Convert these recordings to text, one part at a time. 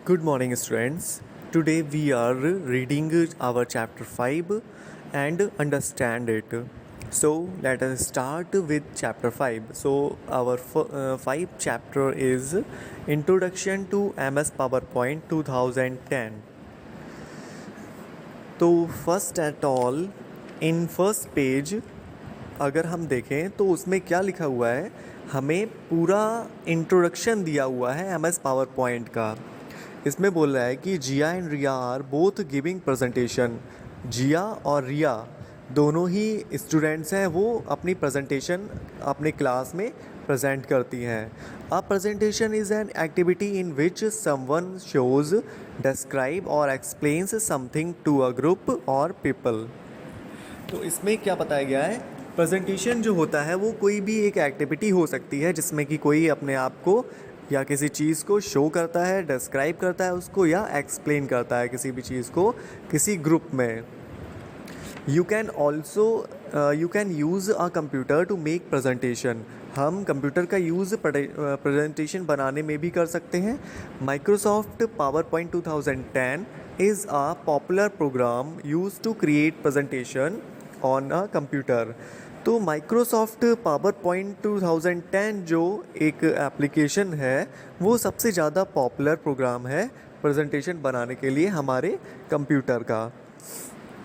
Good morning, students. Today we are reading our chapter 5 and understand it. So, let us start with chapter 5. So, our 5th chapter is Introduction to MS PowerPoint 2010. तो first at all in first page अगर हम देखें तो उसमें क्या लिखा हुआ है, हमें पूरा इंट्रोडक्शन दिया हुआ है एम एस पावर पॉइंट का। इसमें बोल रहा है कि Jiya and Riya are both giving presentation. Jiya और रिया दोनों ही स्टूडेंट्स हैं, वो अपनी प्रेजेंटेशन अपने क्लास में प्रेजेंट करती हैं। A presentation is an activity in which someone shows, describe और explains something to a group और पीपल। तो इसमें क्या बताया गया है, प्रेजेंटेशन जो होता है वो कोई भी एक एक्टिविटी हो सकती है जिसमें कि कोई अपने आप को या किसी चीज़ को शो करता है, डिस्क्राइब करता है उसको या एक्सप्लेन करता है किसी भी चीज़ को किसी ग्रुप में। You can use a computer to make presentation. हम कंप्यूटर का यूज़ प्रेजेंटेशन बनाने में भी कर सकते हैं। Microsoft PowerPoint 2010 is a popular program use to create presentation on a computer. तो माइक्रोसॉफ्ट पावर पॉइंट 2010 जो एक एप्लीकेशन है वो सबसे ज़्यादा पॉपुलर प्रोग्राम है प्रेजेंटेशन बनाने के लिए हमारे कंप्यूटर का।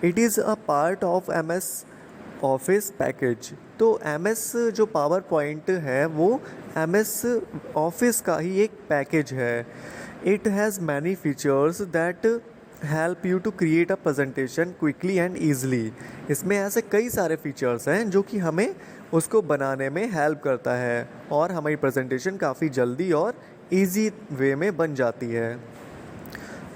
It is a part of M S office package. तो एम एस जो पावर पॉइंट है वो एम एस ऑफिस का ही एक पैकेज है। It has many features that help you to create a presentation quickly and easily. इसमें ऐसे कई सारे फीचर्स हैं जो कि हमें उसको बनाने में हेल्प करता है और हमारी प्रेजेंटेशन काफ़ी जल्दी और ईजी वे में बन जाती है।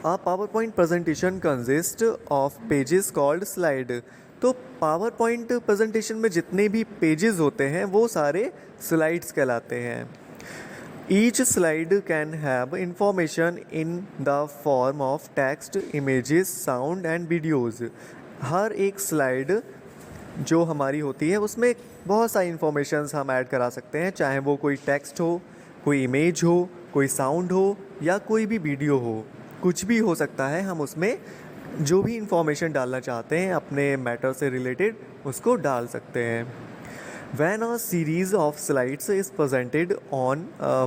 A PowerPoint presentation consists of pages called slide। तो PowerPoint presentation में जितने भी पेजेस होते हैं वो सारे स्लाइड्स कहलाते हैं। Each slide can have information in the form of text, images, sound and videos। हर एक स्लाइड जो हमारी होती है उसमें बहुत सारी इन्फॉर्मेशंस हम ऐड करा सकते हैं, चाहे वो कोई टेक्स्ट हो, कोई इमेज हो, कोई साउंड हो या कोई भी वीडियो हो, कुछ भी हो सकता है। हम उसमें जो भी इंफॉर्मेशन डालना चाहते हैं अपने मैटर से रिलेटेड उसको डाल सकते हैं। When a series of slides is presented on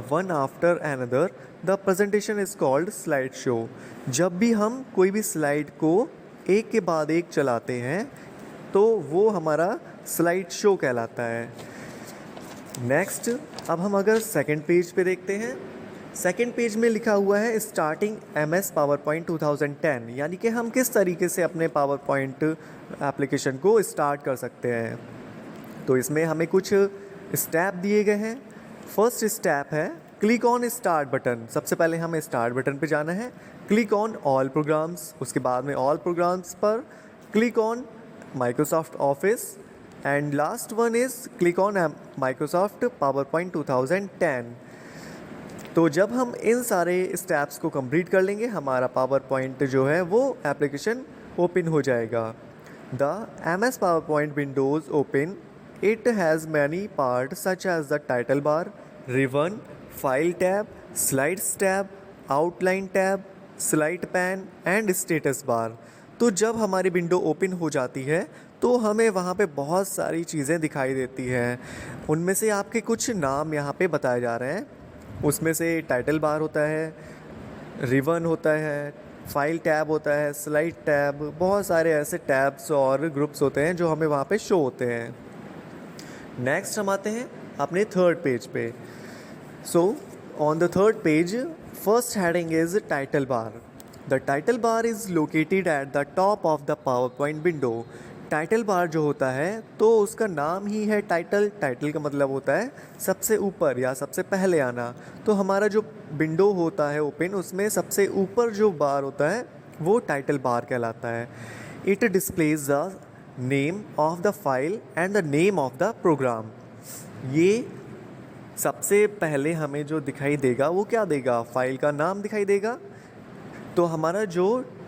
one after another, the presentation is called slideshow। जब भी हम कोई भी स्लाइड को एक के बाद एक चलाते हैं तो वो हमारा स्लाइड शो कहलाता है। नेक्स्ट, अब हम अगर सेकंड पेज पे देखते हैं, सेकंड पेज में लिखा हुआ है starting M S PowerPoint 2010, यानी कि हम किस तरीके से अपने पावर पॉइंट एप्लीकेशन को स्टार्ट कर सकते हैं। तो इसमें हमें कुछ स्टेप दिए गए हैं। फर्स्ट स्टेप है क्लिक ऑन स्टार्ट बटन। सबसे पहले हमें स्टार्ट बटन पे जाना है। क्लिक ऑन ऑल प्रोग्राम्स, उसके बाद में ऑल प्रोग्राम्स पर click on Microsoft office and last one is click on Microsoft PowerPoint 2010। तो जब हम इन सारे स्टेप्स को कंप्लीट कर लेंगे हमारा पावर पॉइंट जो है वो एप्लीकेशन ओपन हो जाएगा। The M S PowerPoint windows open. It has many part such as the title bar, ribbon, file tab, slides tab, outline tab, slide pane and status bar. तो जब हमारी window open हो जाती है तो हमें वहाँ पे बहुत सारी चीज़ें दिखाई देती हैं। उनमें से आपके कुछ नाम यहाँ पे बताए जा रहे हैं। उसमें से टाइटल बार होता है, रिबन होता है, फाइल टैब होता है, स्लाइड टैब, बहुत सारे ऐसे टैब्स और ग्रुप्स होते हैं जो हमें वहाँ पे शो होते हैं। नेक्स्ट हम आते हैं अपने थर्ड पेज पे। So on the third page first heading is title bar. The title bar is located at the top of the PowerPoint window. Title bar जो होता है तो उसका नाम ही है टाइटल। टाइटल का मतलब होता है सबसे ऊपर या सबसे पहले आना। तो हमारा जो विंडो होता है ओपन, उसमें सबसे ऊपर जो बार होता है वो टाइटल बार कहलाता है। It displays the name of the file and the name of the program. ये सबसे पहले हमें जो दिखाई देगा वो क्या देगा, फाइल का नाम दिखाई देगा। तो हमारा जो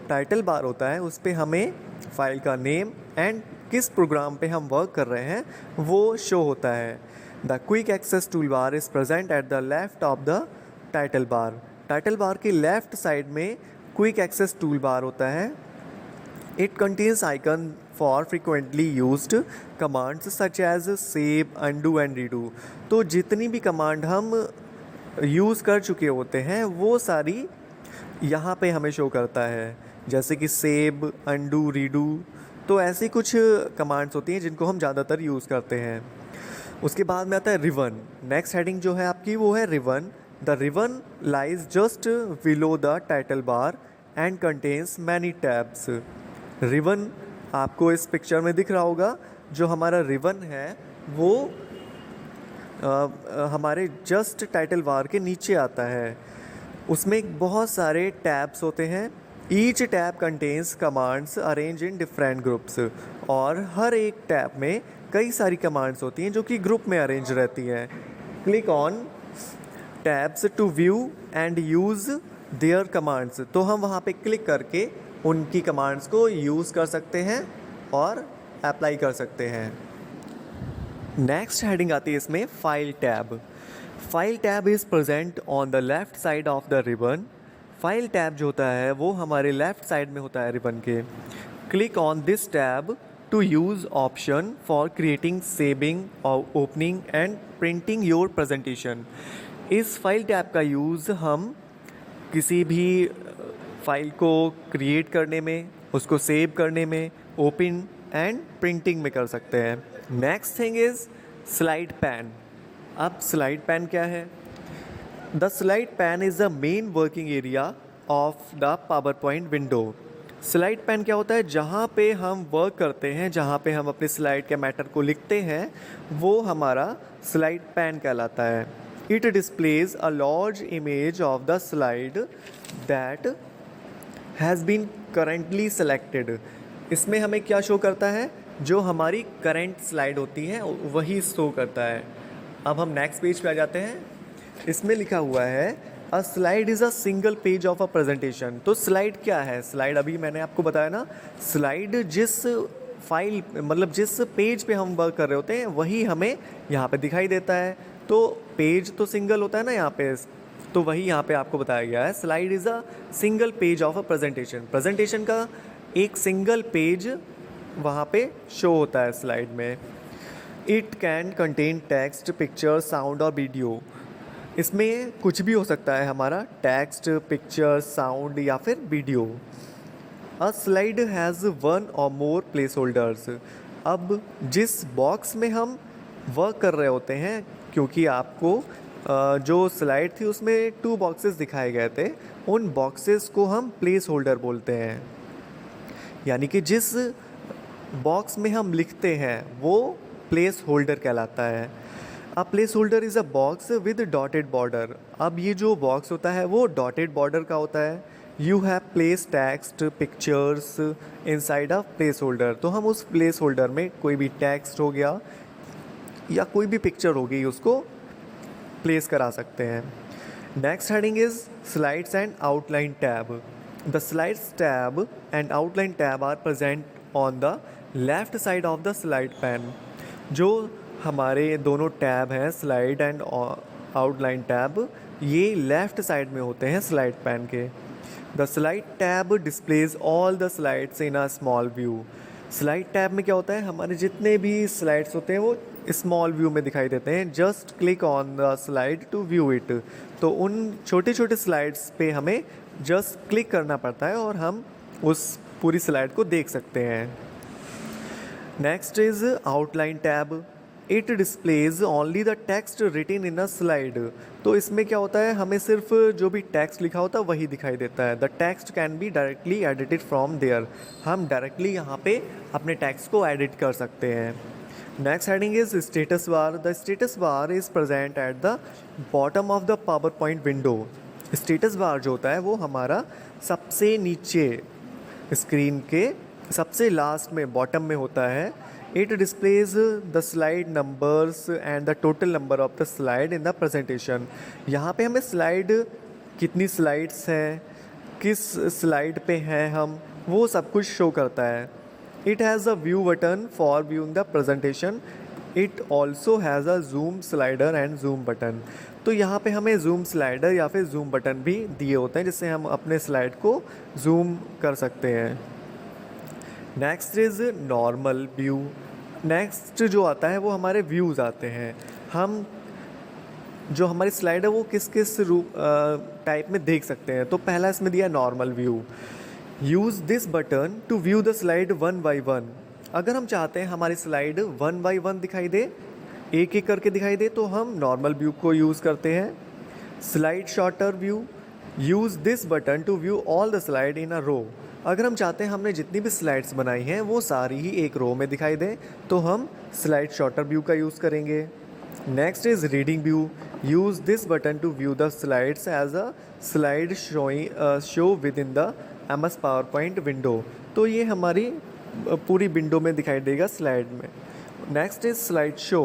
टाइटल बार होता है उस पर हमें फाइल का नेम एंड किस प्रोग्राम पे हम वर्क कर रहे हैं वो शो होता है। The quick access toolbar is present at the left of the title bar. Title bar के लेफ्ट साइड में क्विक एक्सेस टूल बार होता है। It contains icon for frequently used commands such as save, undo and redo. तो जितनी भी command हम use कर चुके होते हैं वो सारी यहाँ पे हमें शो करता है, जैसे कि सेव, अनडू, रीडू। तो ऐसी कुछ कमांड्स होती हैं जिनको हम ज़्यादातर यूज़ करते हैं। उसके बाद में आता है रिवन। नेक्स्ट हेडिंग जो है आपकी वो है ribbon. The ribbon lies just below the title bar and contains many tabs. Ribbon आपको इस पिक्चर में दिख रहा होगा। जो हमारा रिवन है वो हमारे जस्ट टाइटल बार के नीचे आता है। उसमें बहुत सारे टैब्स होते हैं। Each tab contains commands arrange in different groups. और हर एक टैब में कई सारी कमांड्स होती हैं जो कि ग्रुप में अरेंज रहती हैं। Click on tabs to view and use their commands. तो हम वहाँ पे क्लिक करके उनकी कमांड्स को यूज़ कर सकते हैं और अप्लाई कर सकते हैं। नेक्स्ट हेडिंग आती है इसमें file tab. File tab is present on the left side of the ribbon. File tab जो होता है वो हमारे लेफ़्ट साइड में होता है रिबन के। Click on this tab to use option for creating, saving और opening and printing your presentation. इस फाइल टैब का यूज़ हम किसी भी फाइल को क्रिएट करने में, उसको सेव करने में, ओपन एंड प्रिंटिंग में कर सकते हैं। Next thing is slide pan. अब स्लाइड पैन क्या है? The slide pan is the main working area of the PowerPoint window. Slide pan क्या होता है? जहाँ पे हम वर्क करते हैं, जहाँ पे हम अपने स्लाइड के मैटर को लिखते हैं, वो हमारा स्लाइड पैन कहलाता है। It displays a large image of the slide that has been currently selected. इसमें हमें क्या शो करता है? जो हमारी करेंट स्लाइड होती है वही शो करता है। अब हम नेक्स्ट पेज पे आ जाते हैं। इसमें लिखा हुआ है अ slide is a single page of a presentation. तो स्लाइड क्या है? स्लाइड अभी मैंने आपको बताया ना, स्लाइड जिस फाइल मतलब जिस पेज पे हम वर्क कर रहे होते हैं वही हमें यहाँ पे दिखाई देता है। तो पेज तो सिंगल होता है ना यहाँ पे, तो वही यहाँ पे आपको बताया गया है। Slide is a single page of a presentation. Presentation का एक सिंगल पेज वहाँ पे शो होता है स्लाइड में। It can contain text, picture, sound और वीडियो। इसमें कुछ भी हो सकता है हमारा, टेक्स्ट, पिक्चर, साउंड या फिर video. A slide has one और मोर प्लेस होल्डर्स। अब जिस बॉक्स में हम वर्क कर रहे होते हैं, क्योंकि आपको जो स्लाइड थी उसमें 2 बॉक्सेस दिखाए गए थे, उन बॉक्सेस को हम प्लेस होल्डर बोलते हैं। यानी कि जिस बॉक्स में हम लिखते हैं वो प्लेस होल्डर कहलाता है। A place holder is a box with dotted border. अब ये जो बॉक्स होता है वो डॉटेड बॉर्डर का होता है। You have place text, pictures inside a place holder. तो हम उस प्लेस होल्डर में कोई भी टेक्स्ट हो गया या कोई भी पिक्चर हो गई उसको प्लेस करा सकते हैं। Next heading is slides and outline tab. The slides tab and outline tab are present on the left side of the slide pane. जो हमारे दोनों टैब हैं, स्लाइड एंड आउटलाइन टैब, ये लेफ़्ट साइड में होते हैं स्लाइड पैन के। The slide tab displays all the slides in a small view. Slide tab में क्या होता है? हमारे जितने भी स्लाइड्स होते हैं वो स्मॉल व्यू में दिखाई देते हैं। Just click on the slide to view it. तो उन छोटे छोटे स्लाइड्स पे हमें जस्ट क्लिक करना पड़ता है और हम उस पूरी स्लाइड को देख सकते हैं। Next is outline tab. It displays only the text written in a slide. तो इसमें क्या होता है? हमें सिर्फ जो भी टेक्स्ट लिखा होता है वही दिखाई देता है। The text can be directly edited from there. हम डायरेक्टली यहाँ पे अपने टेक्स्ट को एडिट कर सकते हैं। Next heading is status bar. The status bar is present at the bottom of the PowerPoint window. Status bar जो होता है वो हमारा सबसे नीचे स्क्रीन के सबसे लास्ट में, बॉटम में होता है। It displays the slide numbers and the total number of the slide in the presentation. यहाँ पे हमें स्लाइड, कितनी स्लाइड्स हैं, किस स्लाइड पे हैं हम, वो सब कुछ शो करता है। It has a view button for viewing the presentation. It also has a Zoom slider and zoom button. तो यहाँ पे हमें जूम स्लाइडर या फिर जूम बटन भी दिए होते हैं जिससे हम अपने स्लाइड को जूम कर सकते हैं। Next is normal view. Next जो आता है वो हमारे व्यूज़ आते हैं। हम जो हमारी स्लाइड है वो किस किस रूप टाइप में देख सकते हैं। तो पहला इसमें दिया normal view. Use this button to view the slide one by one. अगर हम चाहते हैं हमारी स्लाइड वन बाई वन दिखाई दे, एक एक करके दिखाई दे, तो हम नॉर्मल व्यू को यूज़ करते हैं। Slide sorter view. Use this button to view all the slide in a row. अगर हम चाहते हैं हमने जितनी भी स्लाइड्स बनाई हैं वो सारी ही एक रो में दिखाई दें, तो हम स्लाइड शॉर्टर व्यू का यूज़ करेंगे। Next is reading view. Use this button to view the slides as a slide show within the MS PowerPoint window. तो ये हमारी पूरी विंडो में दिखाई देगा स्लाइड में। Next is slide show.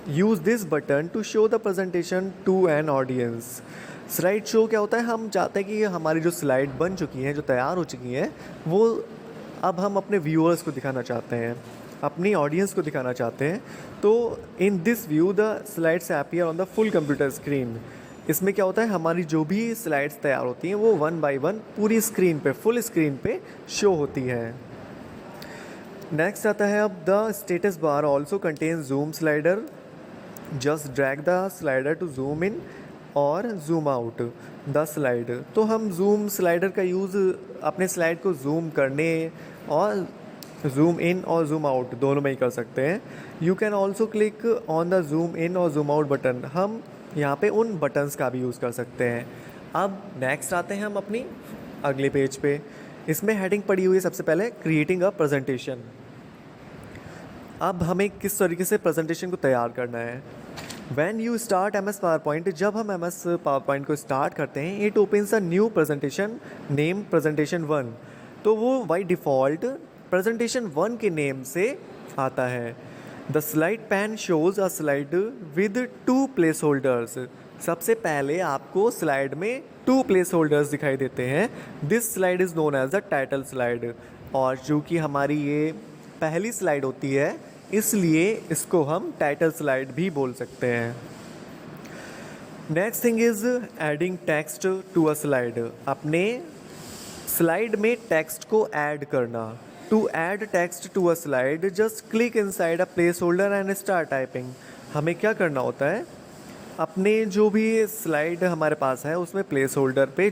Use this button to show the presentation to an audience. Slide show क्या होता है, हम चाहते हैं कि हमारी जो स्लाइड बन चुकी हैं, जो तैयार हो चुकी हैं, वो अब हम अपने व्यूअर्स को दिखाना चाहते हैं, अपनी ऑडियंस को दिखाना चाहते हैं। तो in this view the slides appear on the full computer screen. इसमें क्या होता है, हमारी जो भी स्लाइड्स तैयार होती हैं वो वन बाय वन पूरी स्क्रीन पे, फुल स्क्रीन पे शो होती है। नेक्स्ट आता है अब the status bar also contain zoom slider. Just drag the slider to zoom in और जूम आउट द स्लाइड। तो हम जूम स्लाइडर का यूज़ अपने स्लाइड को जूम करने और जूम इन और जूम आउट दोनों में ही कर सकते हैं। You can also click on the zoom in और जूम आउट बटन। हम यहाँ पे उन बटन्स का भी यूज़ कर सकते हैं। अब नेक्स्ट आते हैं हम अपनी अगले पेज पे। इसमें हेडिंग पड़ी हुई है सबसे पहले क्रिएटिंग अ प्रेजेंटेशन। अब हमें किस तरीके से प्रेजेंटेशन को तैयार करना है। When you start MS PowerPoint, जब हम MS PowerPoint को स्टार्ट करते हैं, it opens a new presentation name presentation 1। तो वो बाई डिफ़ॉल्ट प्रेजेंटेशन 1 के नेम से आता है। The slide pan shows a slide with 2 place holders. सबसे पहले आपको स्लाइड में 2 प्लेस होल्डर्स दिखाई देते हैं। This slide is known as the title slide. और चूँकि हमारी ये पहली स्लाइड होती है, इसलिए इसको हम टाइटल स्लाइड भी बोल सकते हैं। Next thing is adding text to a slide. अपने स्लाइड में टेक्स्ट को ऐड करना। To add text to a slide just click inside a placeholder and start typing. हमें क्या करना होता है, अपने जो भी स्लाइड हमारे पास है उसमें प्लेस होल्डर पे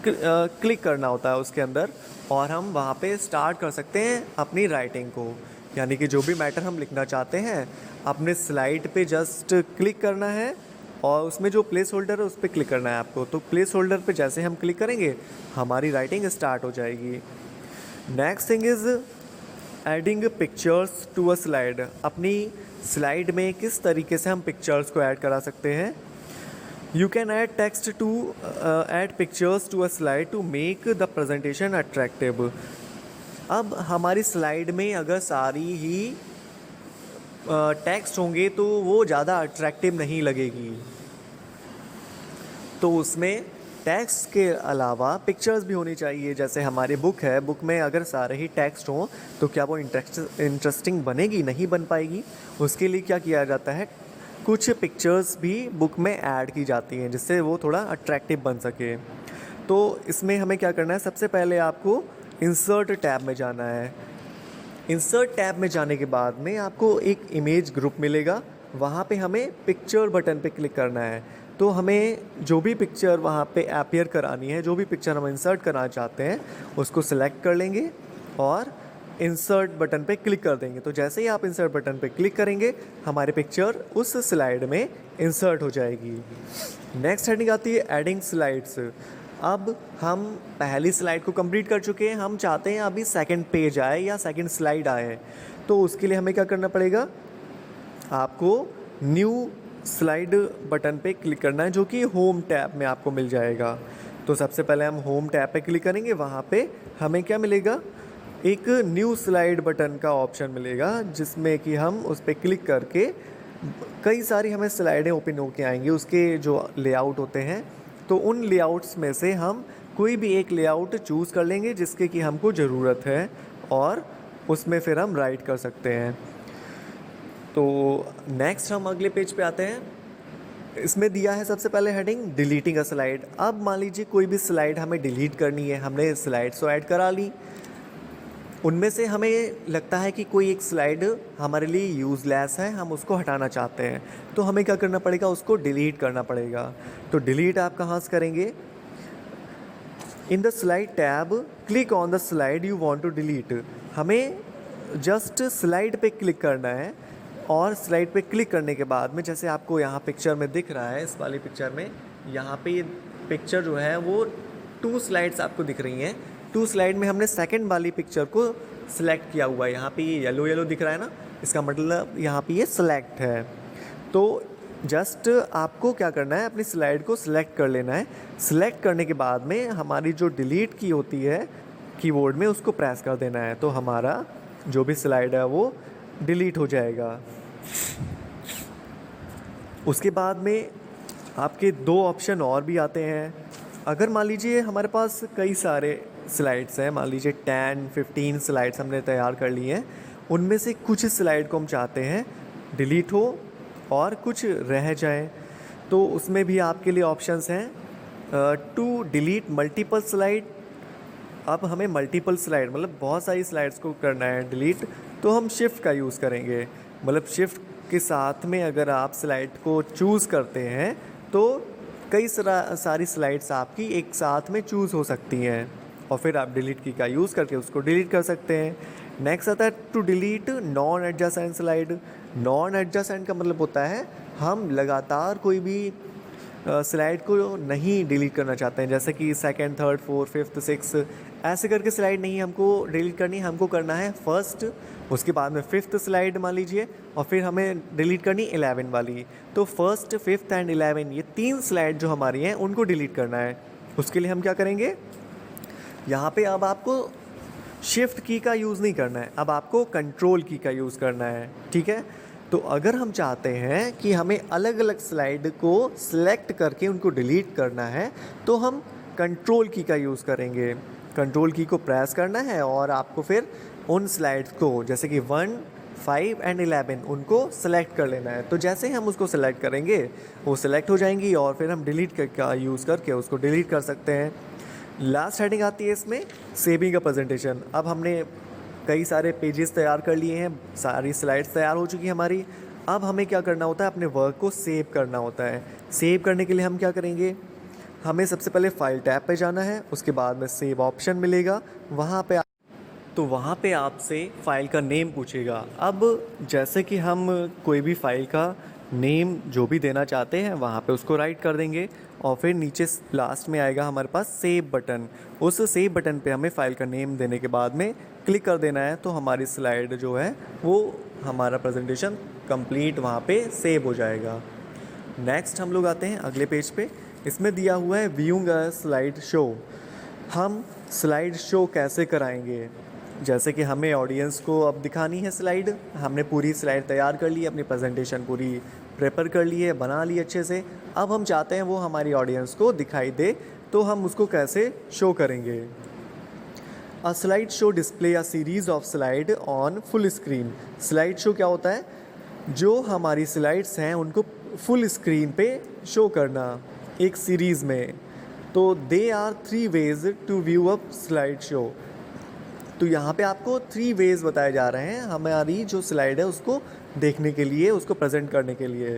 क्लिक करना होता है उसके अंदर, और हम वहाँ पे स्टार्ट कर सकते हैं अपनी राइटिंग को। यानी कि जो भी मैटर हम लिखना चाहते हैं, अपने स्लाइड पे जस्ट क्लिक करना है और उसमें जो प्लेस होल्डर है उस पर क्लिक करना है आपको। तो प्लेस होल्डर पे जैसे हम क्लिक करेंगे हमारी राइटिंग स्टार्ट हो जाएगी। Next thing is adding pictures to a slide. अपनी स्लाइड में किस तरीके से हम पिक्चर्स को ऐड करा सकते हैं। You can add text to add pictures to a slide to make the presentation attractive. अब हमारी स्लाइड में अगर सारी ही टेक्स्ट होंगे तो वो ज़्यादा अट्रैक्टिव नहीं लगेगी। तो उसमें टेक्स्ट के अलावा पिक्चर्स भी होनी चाहिए। जैसे हमारी बुक है, बुक में अगर सारे ही टेक्स्ट हों तो क्या वो इंटरेस्टिंग बनेगी, नहीं बन पाएगी। उसके लिए क्या किया जाता है, कुछ पिक्चर्स भी बुक में ऐड की जाती हैं जिससे वो थोड़ा अट्रैक्टिव बन सके। तो इसमें हमें क्या करना है, सबसे पहले आपको इंसर्ट टैब में जाना है। इंसर्ट टैब में जाने के बाद में आपको एक इमेज ग्रुप मिलेगा, वहाँ पे हमें पिक्चर बटन पे क्लिक करना है। तो हमें जो भी पिक्चर वहाँ पे अपीयर करानी है, जो भी पिक्चर हम इंसर्ट करना चाहते हैं उसको सिलेक्ट कर लेंगे और इंसर्ट बटन पे क्लिक कर देंगे। तो जैसे ही आप इंसर्ट बटन पे क्लिक करेंगे हमारी पिक्चर उस स्लाइड में इंसर्ट हो जाएगी। नेक्स्ट हेडिंग आती है एडिंग स्लाइड्स। अब हम पहली स्लाइड को कंप्लीट कर चुके हैं, हम चाहते हैं अभी सेकंड पेज आए या सेकंड स्लाइड आए। तो उसके लिए हमें क्या करना पड़ेगा, आपको न्यू स्लाइड बटन पे क्लिक करना है जो कि होम टैब में आपको मिल जाएगा। तो सबसे पहले हम होम टैब पे क्लिक करेंगे, वहाँ पे हमें क्या मिलेगा, एक न्यू स्लाइड बटन का ऑप्शन मिलेगा जिसमें कि हम उस पर क्लिक करके कई सारी हमें स्लाइडें ओपन होके आएंगी, उसके जो लेआउट होते हैं। तो उन लेआउट्स में से हम कोई भी एक लेआउट चूज़ कर लेंगे जिसके कि हमको ज़रूरत है और उसमें फिर हम राइट कर सकते हैं। तो नेक्स्ट हम अगले पेज पे आते हैं। इसमें दिया है सबसे पहले हेडिंग डिलीटिंग अ स्लाइड। अब मान लीजिए कोई भी स्लाइड हमें डिलीट करनी है, हमने स्लाइड्स तो ऐड करा ली, उनमें से हमें लगता है कि कोई एक स्लाइड हमारे लिए यूज़लेस है, हम उसको हटाना चाहते हैं, तो हमें क्या करना पड़ेगा, उसको डिलीट करना पड़ेगा। तो डिलीट आप कहाँ से करेंगे, in the slide tab click on the slide you want to delete. हमें जस्ट स्लाइड पे क्लिक करना है, और स्लाइड पे क्लिक करने के बाद में जैसे आपको यहाँ पिक्चर में दिख रहा है, इस वाली पिक्चर में यहाँ पे ये पिक्चर जो है वो 2 स्लाइड्स आपको दिख रही हैं। 2 स्लाइड में हमने सेकंड वाली पिक्चर को सिलेक्ट किया हुआ है, यहाँ पे ये येलो येलो दिख रहा है ना, इसका मतलब यहाँ पे ये सिलेक्ट है। तो जस्ट आपको क्या करना है, अपनी स्लाइड को सिलेक्ट कर लेना है। सिलेक्ट करने के बाद में हमारी जो डिलीट की होती है कीबोर्ड में, उसको प्रेस कर देना है, तो हमारा जो भी स्लाइड है वो डिलीट हो जाएगा। उसके बाद में आपके 2 ऑप्शन और भी आते हैं। अगर मान लीजिए हमारे पास कई सारे स्लाइड्स हैं, मान लीजिए 10-15 स्लाइड्स हमने तैयार कर ली हैं, उनमें से कुछ स्लाइड को हम चाहते हैं डिलीट हो और कुछ रह जाएं, तो उसमें भी आपके लिए ऑप्शंस हैं टू डिलीट मल्टीपल स्लाइड। अब हमें मल्टीपल स्लाइड मतलब बहुत सारी स्लाइड्स को करना है डिलीट, तो हम शिफ्ट का यूज़ करेंगे। मतलब शिफ्ट के साथ में अगर आप स्लाइड को चूज़ करते हैं तो कई सारी स्लाइड्स आपकी एक साथ में चूज़ हो सकती हैं, और फिर आप डिलीट की का यूज़ करके उसको डिलीट कर सकते हैं। नेक्स्ट आता है to delete non adjacent slide. Non adjacent का मतलब होता है हम लगातार कोई भी स्लाइड को नहीं डिलीट करना चाहते हैं, जैसे कि second, third, fourth, fifth, six ऐसे करके स्लाइड नहीं हमको डिलीट करनी, हमको करना है फर्स्ट, उसके बाद में फिफ्थ स्लाइड मान लीजिए, और फिर हमें डिलीट करनी 11 वाली। तो फर्स्ट, फिफ्थ एंड 11 ये 3 स्लाइड जो हमारी हैं उनको डिलीट करना है। उसके लिए हम क्या करेंगे, यहाँ पे अब आपको शिफ्ट की का यूज़ नहीं करना है, अब आपको कंट्रोल की का यूज़ करना है, ठीक है। तो अगर हम चाहते हैं कि हमें अलग अलग स्लाइड को सिलेक्ट करके उनको डिलीट करना है, तो हम कंट्रोल की का यूज़ करेंगे। कंट्रोल की को प्रेस करना है और आपको फिर उन स्लाइड्स को जैसे कि 1, 5 एंड 11 उनको सेलेक्ट कर लेना है। तो जैसे ही हम उसको सेलेक्ट करेंगे वो सिलेक्ट हो जाएंगी, और फिर हम डिलीट का यूज़ करके उसको डिलीट कर सकते हैं। लास्ट हेडिंग आती है इसमें सेविंग अ प्रेजेंटेशन। अब हमने कई सारे पेजेस तैयार कर लिए हैं, सारी स्लाइड्स तैयार हो चुकी हैं हमारी। अब हमें क्या करना होता है, अपने वर्क को सेव करना होता है। सेव करने के लिए हम क्या करेंगे, हमें सबसे पहले फाइल टैब पे जाना है, उसके बाद में सेव ऑप्शन मिलेगा, वहाँ पे आपसे फ़ाइल का नेम पूछेगा। अब जैसे कि हम कोई भी फ़ाइल का नेम जो भी देना चाहते हैं वहाँ पे उसको राइट कर देंगे, और फिर नीचे लास्ट में आएगा हमारे पास सेव बटन। उस सेव बटन पे हमें फ़ाइल का नेम देने के बाद में क्लिक कर देना है, तो हमारी स्लाइड जो है वो हमारा प्रेजेंटेशन कंप्लीट वहाँ पे सेव हो जाएगा। नेक्स्ट हम लोग आते हैं अगले पेज पे। इसमें दिया हुआ है व्यूइंग अ स्लाइड शो। हम स्लाइड शो कैसे कराएंगे, जैसे कि हमें ऑडियंस को अब दिखानी है स्लाइड, हमने पूरी स्लाइड तैयार कर ली, अपनी प्रेजेंटेशन पूरी प्रिपेयर कर ली है, बना ली अच्छे से। अब हम चाहते हैं वो हमारी ऑडियंस को दिखाई दे, तो हम उसको कैसे शो करेंगे। अ slide show display a series of slide on full screen. Slide show क्या होता है, जो हमारी स्लाइड्स हैं उनको फुल स्क्रीन पे शो करना एक सीरीज़ में। तो they are 3 ways to view a slide show. तो यहाँ पे आपको 3 वेज बताए जा रहे हैं हमारी जो स्लाइड है उसको देखने के लिए, उसको प्रेजेंट करने के लिए।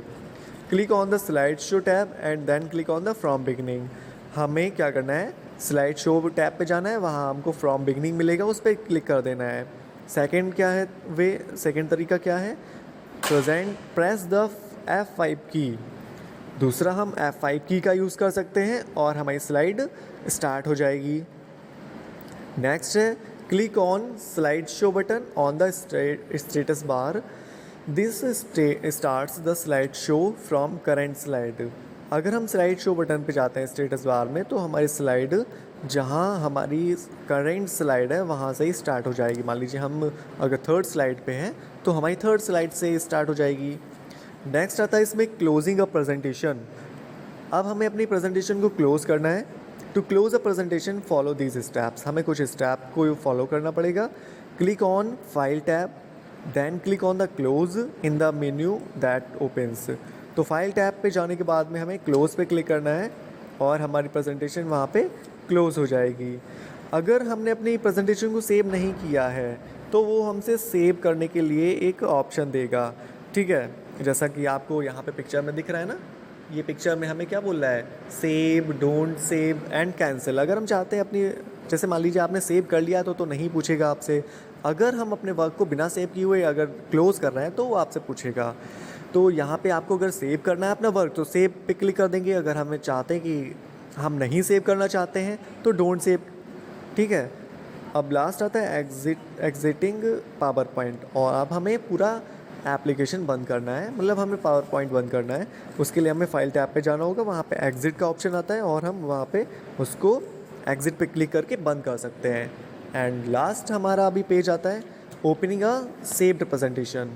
Click on the slide show tab and then click on the from beginning. हमें क्या करना है, स्लाइड शो टैब पे जाना है, वहाँ हमको फ्रॉम बिगनिंग मिलेगा, उस पर क्लिक कर देना है। सेकंड तरीका क्या है, प्रेस द F5 की। दूसरा हम F5 की का यूज़ कर सकते हैं और हमारी स्लाइड स्टार्ट हो जाएगी। नेक्स्ट है click on slide show button on the status bar. This starts the slide show from current slide. अगर हम स्लाइड शो बटन पे जाते हैं स्टेटस बार में, तो हमारी स्लाइड जहाँ हमारी करेंट स्लाइड है वहाँ से ही स्टार्ट हो जाएगी। मान लीजिए हम अगर 3rd स्लाइड पे हैं तो हमारी 3rd स्लाइड से स्टार्ट हो जाएगी। नेक्स्ट आता है इसमें क्लोजिंग अ प्रेजेंटेशन। अब हमें अपनी प्रेजेंटेशन को क्लोज़ करना है। To close a presentation follow these steps. हमें कुछ स्टेप को फॉलो करना पड़ेगा। Click on file tab, then click on the close in the menu that opens. तो फाइल टैब पे जाने के बाद में हमें क्लोज़ पे क्लिक करना है और हमारी प्रेजेंटेशन वहाँ पे क्लोज़ हो जाएगी। अगर हमने अपनी प्रेजेंटेशन को सेव नहीं किया है तो वो हमसे सेव करने के लिए एक ऑप्शन देगा, ठीक है। जैसा कि आपको यहाँ पे पिक्चर में दिख रहा है ना, ये पिक्चर में हमें क्या बोल रहा है, save, don't save and cancel. अगर हम चाहते हैं अपनी, जैसे मान लीजिए आपने सेव कर लिया तो नहीं पूछेगा आपसे। अगर हम अपने वर्क को बिना सेव किए हुए अगर क्लोज़ कर रहे हैं तो वो आपसे पूछेगा। तो यहाँ पे आपको अगर सेव करना है अपना वर्क तो सेव पे क्लिक कर देंगे। अगर हमें चाहते हैं कि हम नहीं सेव करना चाहते हैं तो डोंट सेव, ठीक है। अब लास्ट आता है एग्जिटिंग पावर पॉइंट, और अब हमें पूरा एप्लीकेशन बंद करना है, मतलब हमें पावर पॉइंट बंद करना है। उसके लिए हमें फाइल टैब पे जाना होगा, वहाँ पे एग्ज़िट का ऑप्शन आता है और हम वहाँ पे उसको एग्ज़िट पे क्लिक करके बंद कर सकते हैं। एंड लास्ट हमारा अभी पेज आता है ओपनिंग अ सेव्ड प्रेजेंटेशन।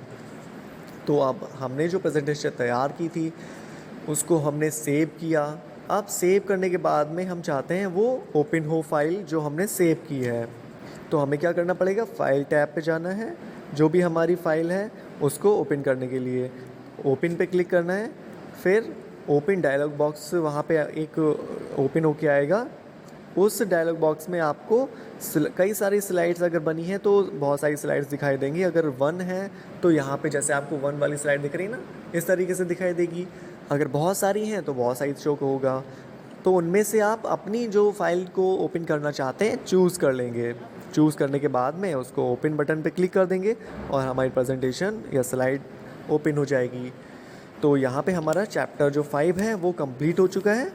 तो अब हमने जो प्रेजेंटेशन तैयार की थी उसको हमने सेव किया। अब सेव करने के बाद में हम चाहते हैं वो ओपन हो फाइल जो हमने सेव की है। तो हमें क्या करना पड़ेगा, फाइल टैब पे जाना है, जो भी हमारी फ़ाइल है उसको ओपन करने के लिए ओपन पे क्लिक करना है। फिर ओपन डायलॉग बॉक्स वहाँ पे एक ओपन होके आएगा। उस डायलॉग बॉक्स में आपको कई सारी स्लाइड्स अगर बनी है तो बहुत सारी स्लाइड्स दिखाई देंगी। अगर वन है तो यहाँ पे जैसे आपको वन वाली स्लाइड दिख रही है ना, इस तरीके से दिखाई देगी। अगर बहुत सारी हैं तो बहुत सारी शो होगा। तो उनमें से आप अपनी जो फाइल को ओपन करना चाहते हैं चूज़ कर लेंगे। चूज़ करने के बाद में उसको ओपन बटन पे क्लिक कर देंगे और हमारी प्रेजेंटेशन या स्लाइड ओपन हो जाएगी। तो यहाँ पे हमारा चैप्टर जो 5 है वो कंप्लीट हो चुका है।